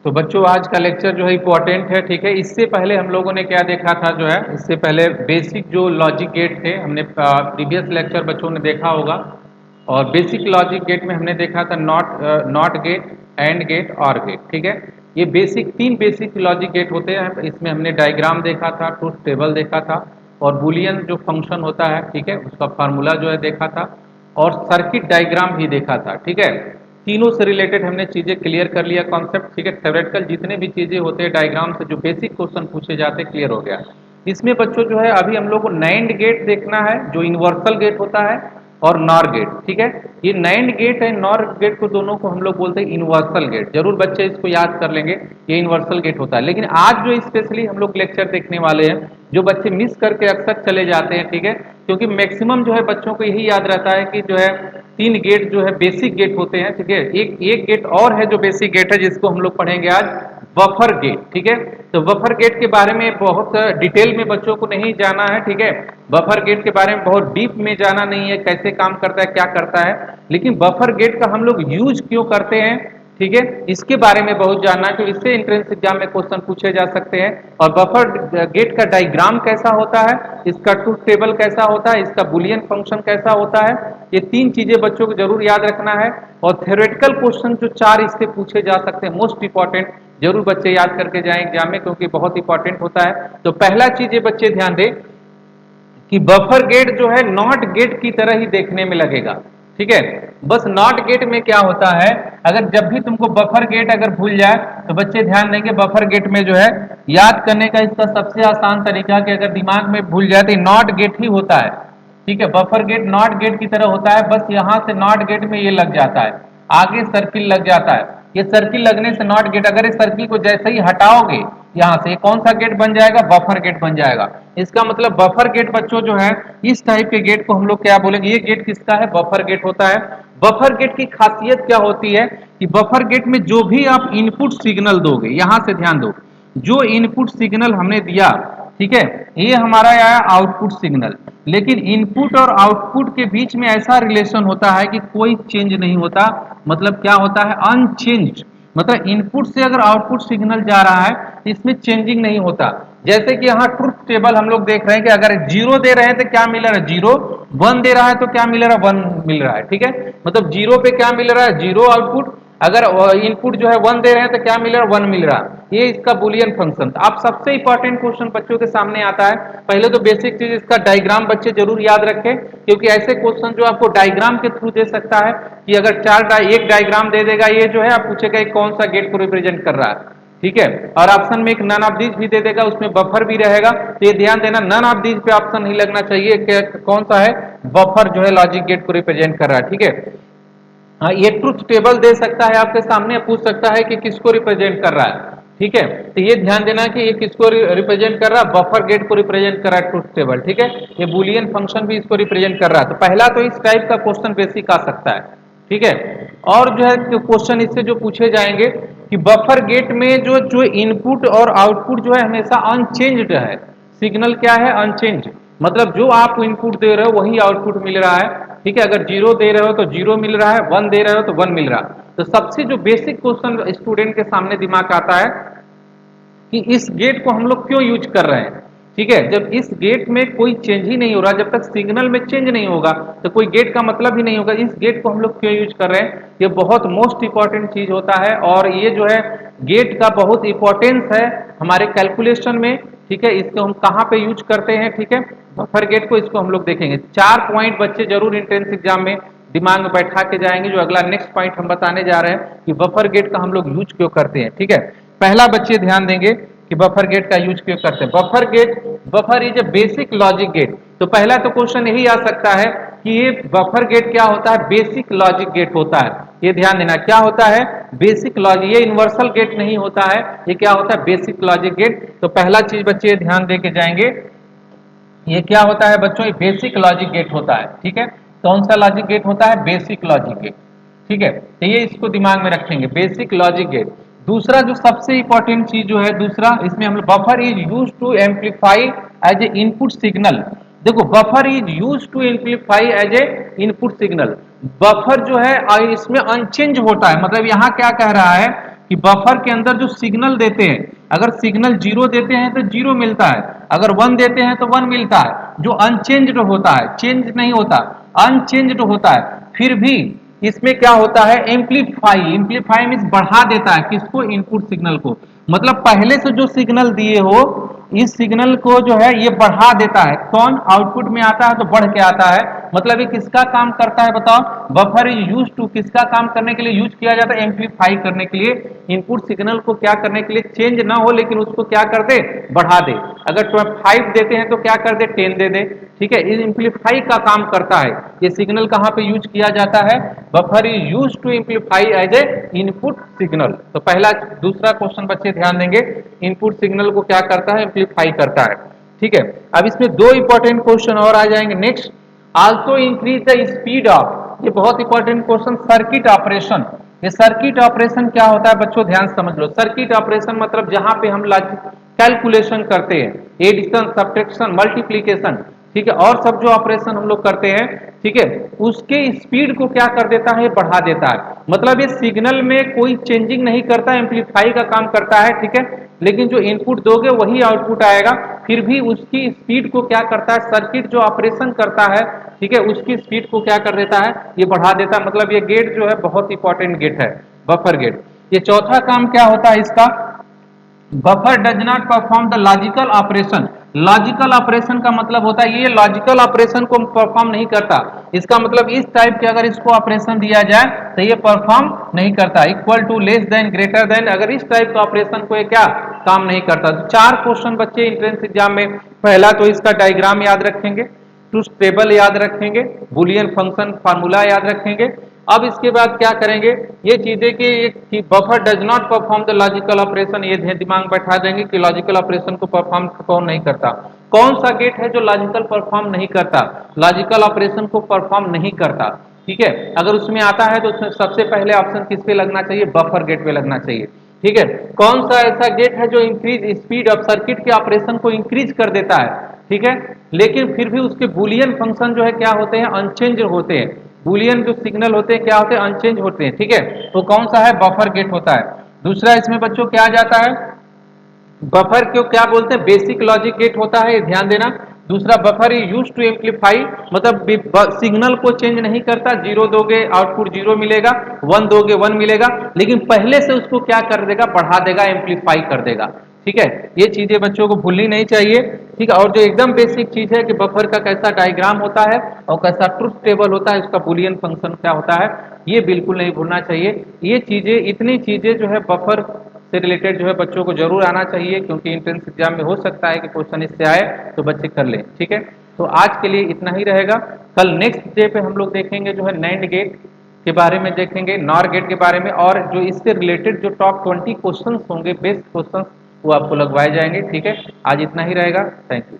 तो बच्चों आज का लेक्चर जो है इम्पोर्टेंट है, ठीक है। इससे पहले हम लोगों ने क्या देखा था, जो है इससे पहले बेसिक जो लॉजिक गेट थे हमने प्रीवियस लेक्चर बच्चों ने देखा होगा। और बेसिक लॉजिक गेट में हमने देखा था नॉट गेट, एंड गेट, और गेट, ठीक है। ये बेसिक तीन बेसिक लॉजिक गेट होते हैं। इसमें हमने डायग्राम देखा था, ट्रूथ टेबल देखा था, और बुलियन जो फंक्शन होता है, ठीक है, उसका फार्मूला जो है देखा था, और सर्किट डायग्राम भी देखा था, ठीक है। तीनों से रिलेटेड हमने चीजें क्लियर कर लिया कॉन्सेप्ट, ठीक है। थ्योरेटिकल जितने भी चीजें होते हैं डायग्राम से जो बेसिक क्वेश्चन पूछे जाते हैं क्लियर हो गया। इसमें बच्चों जो है अभी हम लोग को नैंड गेट देखना है, जो यूनिवर्सल गेट होता है, और नॉर गेट, ठीक है। ये नैंड गेट है, नॉर गेट को दोनों को हम लोग बोलते हैं यूनिवर्सल गेट। जरूर बच्चे इसको याद कर लेंगे, ये यूनिवर्सल गेट होता है। लेकिन आज जो स्पेशली हम लोग लेक्चर देखने वाले हैं, जो बच्चे मिस करके अक्सर चले जाते हैं, ठीक है, क्योंकि मैक्सिमम जो है बच्चों को यही याद रहता है कि जो है तीन गेट जो है बेसिक गेट होते हैं, ठीक है। एक एक गेट और है जो बेसिक गेट है, जिसको हम लोग पढ़ेंगे आज, बफर गेट, ठीक है। तो बफर गेट के बारे में बहुत डिटेल में बच्चों को नहीं जाना है, ठीक है। बफर गेट के बारे में बहुत डीप में जाना नहीं है, कैसे काम करता है, क्या करता है, लेकिन बफर गेट का हम लोग यूज क्यों करते हैं, ठीक है, इसके बारे में बहुत जानना है। तो इससे एंट्रेंस एग्जाम में क्वेश्चन पूछे जा सकते हैं। और बफर गेट का डायग्राम कैसा होता है, इसका ट्रूथ टेबल कैसा होता है, इसका बुलियन फंक्शन कैसा होता है, ये तीन चीजें बच्चों को जरूर याद रखना है। और थ्योरेटिकल क्वेश्चन जो चार इससे पूछे जा सकते हैं, मोस्ट इंपॉर्टेंट, जरूर बच्चे याद करके जाएं एग्जाम में, क्योंकि बहुत इंपॉर्टेंट होता है। तो पहला चीज ये बच्चे ध्यान दें कि बफर गेट जो है नॉट गेट की तरह ही देखने में लगेगा, ठीक है। बस नॉट गेट में क्या होता है, अगर जब भी तुमको बफर गेट अगर भूल जाए तो बच्चे ध्यान देंगे, बफर गेट में जो है याद करने का इसका सबसे आसान तरीका कि अगर दिमाग में भूल जाए तो नॉट गेट ही होता है, ठीक है। बफर गेट नॉट गेट की तरह होता है, बस यहां से नॉट गेट में ये लग जाता है, आगे सर्किल लग जाता है। ये सर्किल लगने से नॉट गेट, अगर इस सर्किल को जैसे ही हटाओगे यहां से, कौन सा गेट बन जाएगा, बफर गेट बन जाएगा। इसका मतलब बफर गेट बच्चों जो है इस टाइप के गेट को हम लोग क्या बोलेंगे, ये गेट किसका है, बफर गेट होता है। बफर गेट की खासियत क्या होती है कि बफर गेट में जो भी आप इनपुट सिग्नल दोगे, यहां से ध्यान दो, जो इनपुट सिग्नल हमने दिया, ठीक है, ये हमारा आया आउटपुट सिग्नल, लेकिन इनपुट और आउटपुट के बीच में ऐसा रिलेशन होता है कि कोई चेंज नहीं होता। मतलब क्या होता है, अनचेंज। मतलब इनपुट से अगर आउटपुट सिग्नल जा रहा है तो इसमें चेंजिंग नहीं होता। जैसे कि यहाँ ट्रुथ टेबल हम लोग देख रहे हैं कि अगर जीरो दे रहे हैं तो क्या मिल रहा है, जीरो। वन दे रहा है तो क्या मिल रहा है, वन मिल रहा है, ठीक है। मतलब जीरो पे क्या मिल रहा है, जीरो आउटपुट। अगर इनपुट जो है वन दे रहे हैं तो क्या मिल रहा है, वन मिल रहा है। ये इसका बुलियन फंक्शन। अब सबसे इंपॉर्टेंट क्वेश्चन बच्चों के सामने आता है। पहले तो बेसिक चीज इसका डायग्राम बच्चे जरूर याद रखें, क्योंकि ऐसे क्वेश्चन जो आपको डायग्राम के थ्रू दे सकता है कि अगर एक डायग्राम दे देगा, ये जो है आप पूछेगा कौन सा गेट को रिप्रेजेंट कर रहा है, ठीक है। और ऑप्शन में एक नन ऑफ दीज भी दे देगा, उसमें बफर भी रहेगा। तो ये ध्यान देना, नन ऑफ दीज पे ऑप्शन नहीं लगना चाहिए कि कौन सा है, बफर जो है लॉजिक गेट को रिप्रेजेंट कर रहा है, ठीक है। हाँ, ये ट्रुथ टेबल दे सकता है आपके सामने, पूछ सकता है कि किसको रिप्रेजेंट कर रहा है, ठीक है। तो ये ध्यान देना कि ये किसको रिप्रेजेंट कर रहा है, बफर गेट को रिप्रेजेंट कर रहा है ट्रुथ टेबल, ठीक है। ये बुलियन फंक्शन भी इसको रिप्रेजेंट कर रहा है। तो पहला तो इस टाइप का क्वेश्चन बेसिक आ सकता है, ठीक है। और जो है क्वेश्चन इससे जो पूछे जाएंगे कि बफर गेट में जो जो इनपुट और आउटपुट जो है हमेशा अनचेंज्ड है। सिग्नल क्या है, अनचेंज। मतलब जो आप इनपुट दे रहे हो वही आउटपुट मिल रहा है, ठीक है। अगर जीरो दे रहे हो तो जीरो मिल रहा है, वन दे रहे हो तो वन मिल रहा है। तो सबसे जो बेसिक क्वेश्चन स्टूडेंट के सामने दिमाग आता है कि इस गेट को हम लोग क्यों यूज कर रहे हैं, ठीक है। जब इस गेट में कोई चेंज ही नहीं हो रहा, जब तक सिग्नल में चेंज नहीं होगा तो कोई गेट का मतलब ही नहीं होगा। इस गेट को हम लोग क्यों यूज कर रहे हैं, ये बहुत मोस्ट इंपॉर्टेंट चीज होता है। और ये जो है गेट का बहुत इंपॉर्टेंस है हमारे कैलकुलेशन में, ठीक है। इसको हम कहाँ पे यूज करते हैं, ठीक है, बफर गेट को, इसको हम लोग देखेंगे। चार पॉइंट बच्चे जरूर एंट्रेंस एग्जाम में दिमाग में बैठा के जाएंगे, जो अगला नेक्स्ट पॉइंट हम बताने जा रहे हैं कि बफर गेट का हम लोग यूज क्यों करते हैं, ठीक है। पहला बच्चे ध्यान देंगे कि बफर गेट का यूज क्यों करते हैं। Buffer gate, buffer is a basic logic gate. तो पहला तो क्वेश्चन यही आ सकता है कि ये बफर गेट क्या होता है, बेसिक लॉजिक गेट होता है। ये ध्यान देना, क्या होता है, बेसिक लॉजिक। ये यूनिवर्सल गेट नहीं होता है, ये क्या होता है, बेसिक लॉजिक गेट। तो पहला चीज बच्चे ध्यान दे के जाएंगे, ये क्या होता है बच्चों, ये बेसिक लॉजिक गेट होता है, ठीक है। कौन सा लॉजिक गेट होता है, बेसिक लॉजिक गेट, ठीक है। तो ये इसको दिमाग में रखेंगे, बेसिक लॉजिक गेट। दूसरा जो सबसे इंपॉर्टेंट चीज जो है, दूसरा इसमें हम लोग, buffer is use to amplify as a input signal. देखो, buffer is use to amplify as a input signal. Buffer जो है इसमें अनचेंज होता है। मतलब यहाँ क्या कह रहा है कि बफर के अंदर जो सिग्नल देते हैं, अगर सिग्नल 0 देते हैं तो 0 मिलता है, अगर 1 देते हैं तो 1 मिलता है। जो अनचेंज्ड होता है, चेंज नहीं होता, अनचेंज्ड होता है, फिर भी इसमें क्या होता है, एम्पलीफाई, एम्पलीफाई मीन्स बढ़ा देता है किसको, इनपुट सिग्नल को। मतलब पहले से जो सिग्नल दिए हो, इस सिग्नल को जो है ये बढ़ा देता है। कौन, आउटपुट में आता है तो बढ़ के आता है। मतलब ये किसका काम करता है बताओ, बफर इज यूज टू, किसका काम करने के लिए यूज किया जाता है, एम्पलीफाई करने के लिए, इनपुट सिग्नल को क्या करने के लिए, चेंज ना हो लेकिन उसको क्या कर दे, बढ़ा दे। अगर 5 देते हैं तो क्या कर दे, 10 दे दे। ठीक है, ये एम्पलीफाई का काम करता है। ये सिग्नल कहां पे यूज किया जाता है, buffer is use to amplify as a input signal. तो पहला, दूसरा क्वेश्चन बच्चे ध्यान देंगे, इनपुट सिग्नल को क्या करता है, एम्पलीफाई करता है। ठीक है, अब इसमें दो इंपॉर्टेंट क्वेश्चन और आ जाएंगे next. Also increase the speed of, ये बहुत इंपॉर्टेंट क्वेश्चन, सर्किट ऑपरेशन। ये सर्किट ऑपरेशन क्या होता है बच्चों, ध्यान समझ लो। सर्किट ऑपरेशन मतलब जहां पे हम कैलकुलेशन करते हैं, एडिशन, सब्ट्रैक्शन, मल्टीप्लीकेशन, ठीक है, और सब जो ऑपरेशन हम लोग करते हैं, ठीक है, उसके स्पीड को क्या कर देता है, बढ़ा देता है। मतलब ये सिग्नल में कोई चेंजिंग नहीं करता, एम्पलीफाई का काम करता है। ठीक है, लेकिन जो इनपुट दोगे वही आउटपुट आएगा, फिर भी उसकी स्पीड को क्या करता है, सर्किट जो ऑपरेशन करता है, ठीक है, उसकी स्पीड को क्या कर देता है, ये बढ़ा देता है। मतलब ये गेट जो है बहुत इंपॉर्टेंट गेट है, बफर गेट। ये चौथा काम क्या होता है इसका, buffer does not perform the logical operation. Logical operation का मतलब होता है ये लॉजिकल ऑपरेशन को परफॉर्म नहीं करता। इसका मतलब इस टाइप के अगर इसको ऑपरेशन दिया जाए तो ये परफॉर्म नहीं करता। Equal to, less than, greater than, अगर इस टाइप का ऑपरेशन को ये क्या काम नहीं करता। तो 4 क्वेश्चन बच्चे इंट्रेंस एग्जाम में, पहला तो इसका डायग्राम याद रखेंगे, ट्रूथ टेबल याद रखेंगे, बुलियन फंक्शन फार्मूला याद रखेंगे। अब इसके बाद क्या करेंगे, ये चीजें कि buffer does not perform the logical operation, ये दिमाग बैठा देंगे कि लॉजिकल ऑपरेशन को परफॉर्म कौन नहीं करता। कौन सा गेट है जो लॉजिकल परफॉर्म नहीं करता, लॉजिकल ऑपरेशन को परफॉर्म नहीं करता। ठीक है, अगर उसमें आता है तो उसमें सबसे पहले ऑप्शन किस पे लगना चाहिए, बफर गेट पे लगना चाहिए। ठीक है, कौन सा ऐसा गेट है जो इंक्रीज स्पीड ऑफ सर्किट के ऑपरेशन को इंक्रीज कर देता है। ठीक है, लेकिन फिर भी उसके बुलियन फंक्शन जो है क्या होते हैं, अनचेंज होते हैं। बुलियन जो सिग्नल होते हैं क्या होते हैं, अनचेंज होते हैं। ठीक है, तो कौन सा है, बफर गेट होता है। दूसरा इसमें बच्चों क्या आ जाता है, बफर को क्या बोलते हैं, बेसिक लॉजिक गेट होता है, ध्यान देना। दूसरा, buffer is use to amplify, मतलब सिग्नल को चेंज नहीं करता, 0 दोगे आउटपुट 0 मिलेगा, 1 दोगे 1 मिलेगा, लेकिन पहले से उसको क्या कर देगा, बढ़ा देगा, एम्पलीफाई कर देगा। ठीक है, ये चीजें बच्चों को भूलनी नहीं चाहिए। ठीक है, और जो एकदम बेसिक चीज है कि बफर का कैसा डायग्राम होता है और कैसा ट्रुथ टेबल होता है, उसका बुलियन फंक्शन क्या होता है, ये बिल्कुल नहीं भूलना चाहिए। ये चीजें, इतनी चीजें जो है बफर से रिलेटेड जो है बच्चों को जरूर आना चाहिए, क्योंकि एंट्रेंस एग्जाम में हो सकता है कि क्वेश्चन इससे आए, तो बच्चे कर लें। ठीक है, तो आज के लिए इतना ही रहेगा। कल नेक्स्ट डे पे हम लोग देखेंगे जो है नैंड गेट के बारे में देखेंगे, नॉर गेट के बारे में, और जो इससे रिलेटेड जो टॉप 20 क्वेश्चंस होंगे, बेस्ट क्वेश्चंस, वो आपको लगवाए जाएंगे। ठीक है, आज इतना ही रहेगा। Thank you.